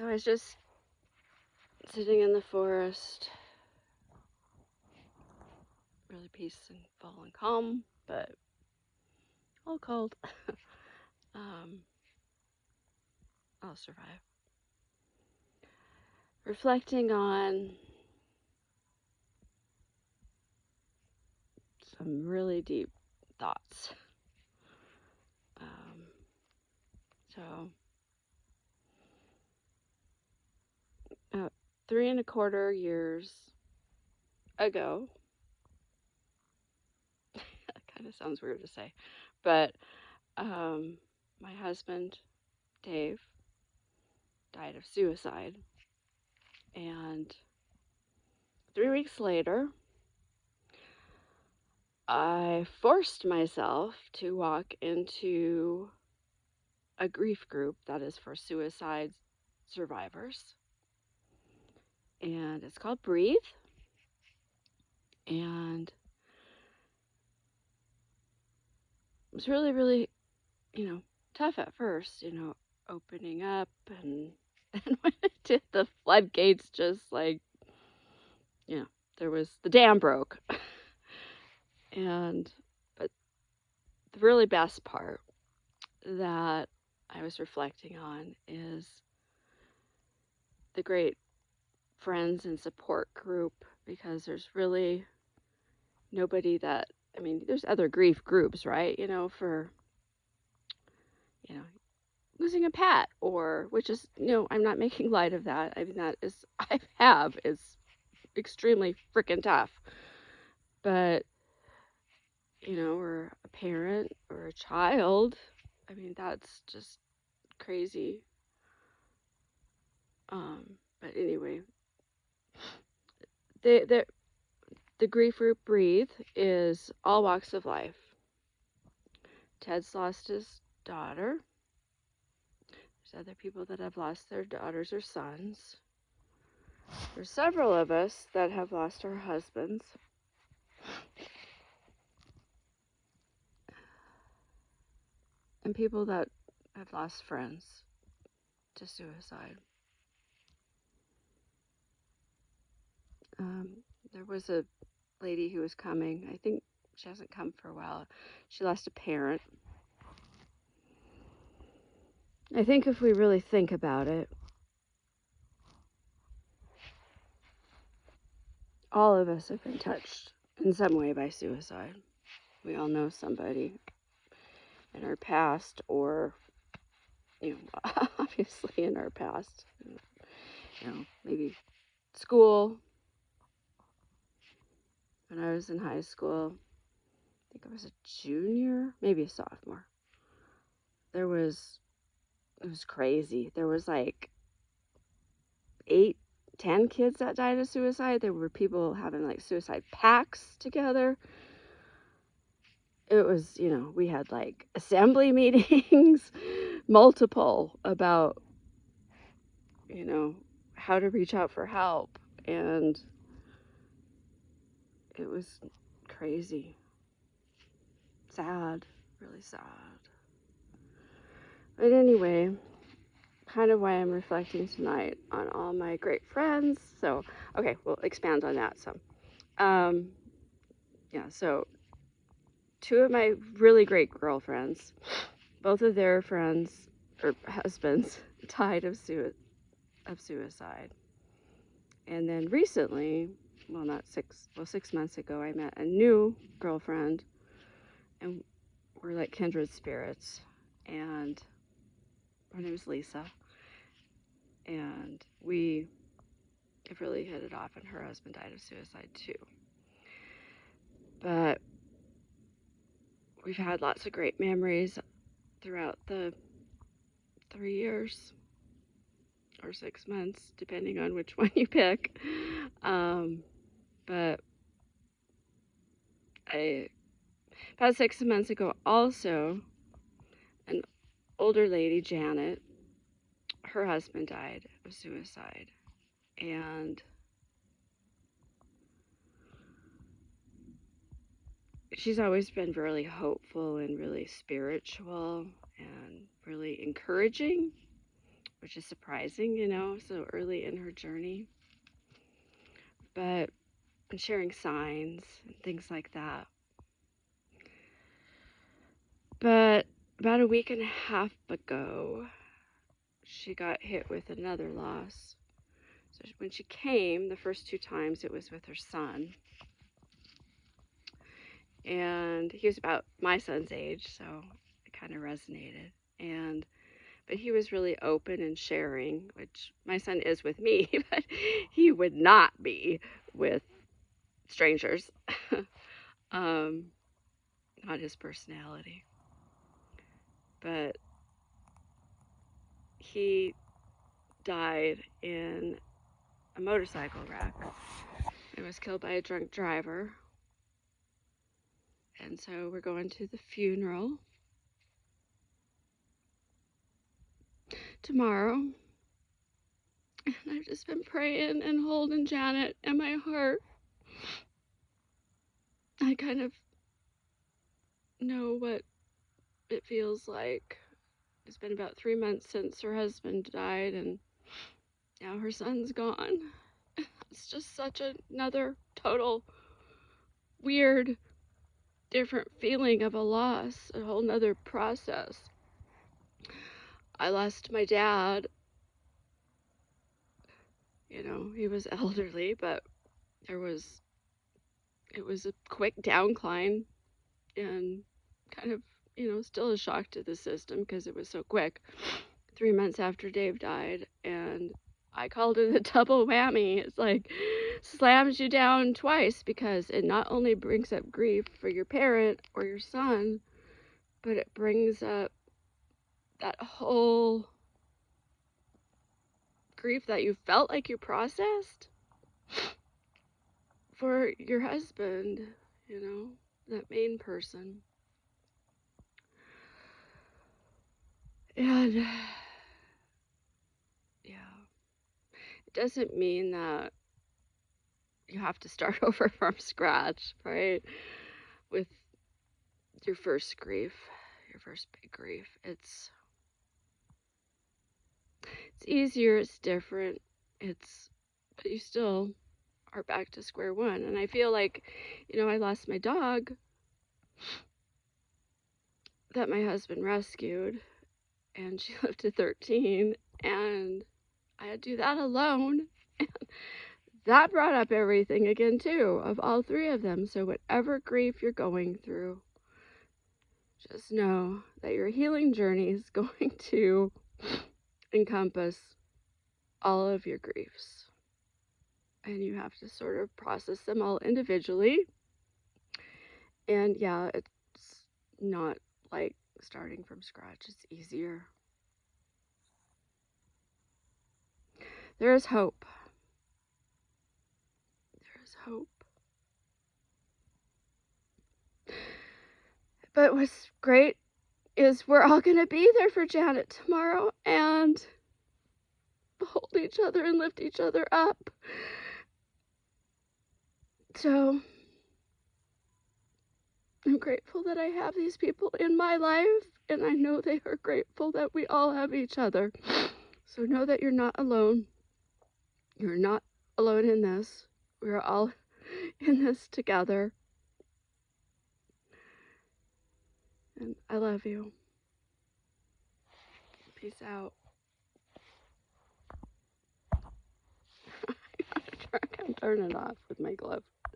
So I was just sitting in the forest, really peaceful and calm, but all cold. um, I'll survive. Reflecting on some really deep thoughts. Um, so, about 3.25 years ago, that kind of sounds weird to say, but my husband, Dave, died of suicide. And 3 weeks later, I forced myself to walk into a grief group that is for suicide survivors. And it's called Breathe. And it was really, really, tough at first, opening up. And then when it did, the floodgates just like, there was, the dam broke. But the really best part that I was reflecting on is the great friends and support group, because there's really nobody that, there's other grief groups, right? For, losing a pet, or, which is, I'm not making light of that. That is, is extremely freaking tough. But, or a parent or a child, that's just crazy. But anyway, the grief group Breathe is all walks of life. Ted's lost his daughter. There's other people that have lost their daughters or sons. There's several of us that have lost our husbands. And people that have lost friends to suicide. There was a lady who was coming. I think she hasn't come for a while. She lost a parent. I think if we really think about it, all of us have been touched in some way by suicide. We all know somebody in our past, or, obviously in our past, maybe school. When I was in high school, I think I was a junior, maybe a sophomore. It was crazy. There was like 8-10 kids that died of suicide. There were people having like suicide pacts together. It was, we had like assembly meetings, multiple, about, how to reach out for help. And it was crazy. Sad, really sad. But anyway, kind of why I'm reflecting tonight on all my great friends. So, okay, we'll expand on that some. So 2 of my really great girlfriends, both of their friends or husbands died of suicide. And then recently, 6 months ago, I met a new girlfriend, and we're like kindred spirits. And her name is Lisa. And we have really hit it off, and her husband died of suicide too. But we've had lots of great memories throughout the 3 years or 6 months, depending on which one you pick. But about 6 months ago, also, an older lady, Janet, her husband died of suicide. And she's always been really hopeful and really spiritual and really encouraging. which is surprising, so early in her journey. But and sharing signs and things like that. But about a week and a half ago, she got hit with another loss. So when she came, the first 2 times, it was with her son. And he was about my son's age, so it kind of resonated. But he was really open and sharing, which my son is with me, but he would not be with strangers. Not his personality. But he died in a motorcycle wreck and was killed by a drunk driver. And so we're going to the funeral tomorrow. And I've just been praying and holding Janet in my heart. I kind of know what it feels like. It's been about 3 months since her husband died, and now her son's gone. It's just such another total weird, different feeling of a loss, a whole nother process. I lost my dad. He was elderly, but it was a quick downcline and kind of, still a shock to the system because it was so quick. 3 months after Dave died, and I called it a double whammy. It's like slams you down twice because it not only brings up grief for your parent or your son, but it brings up that whole grief that you felt like you processed for your husband, that main person. And yeah, it doesn't mean that you have to start over from scratch, right? With your first grief, your first big grief. It's easier, it's different, but you still are back to square one. And I feel like, I lost my dog that my husband rescued, and she lived to 13, and I had to do that alone. And that brought up everything again, too, of all 3 of them. So whatever grief you're going through, just know that your healing journey is going to encompass all of your griefs. And you have to sort of process them all individually. And yeah, it's not like starting from scratch. It's easier. There is hope. There is hope. But what's great is we're all going to be there for Janet tomorrow and hold each other and lift each other up. So I'm grateful that I have these people in my life, and I know they are grateful that we all have each other. So know that you're not alone. You're not alone in this. We're all in this together. And I love you. Peace out. I'm turning it off with my glove.